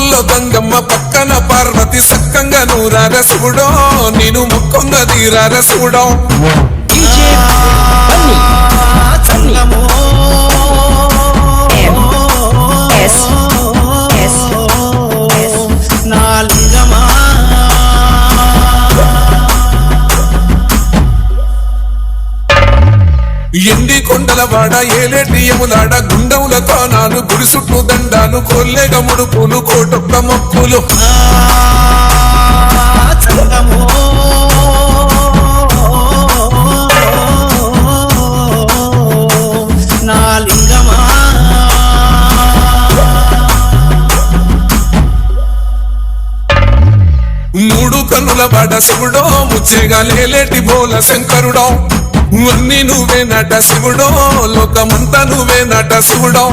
ముక్కుల్లో గంగమ్మ పక్కన పార్వతి సక్కంగా నూరార శివుడో నేను ముక్కంగా తీరార శివుడో ఎండి కొండల వాడ ఏలేటి యములాడ గుండముల కోనాలు గుడి చుట్టూ దండాలు కొల్లేగ ముడుపులు కోటొక్క మొక్కులు మూడు కన్నుల వాడ శివుడో ముచ్చేగా లేలేటి బోల శంకరుడో అన్ని నువ్వే నట శివుడో లోకమంతా నువ్వే నట శివుడో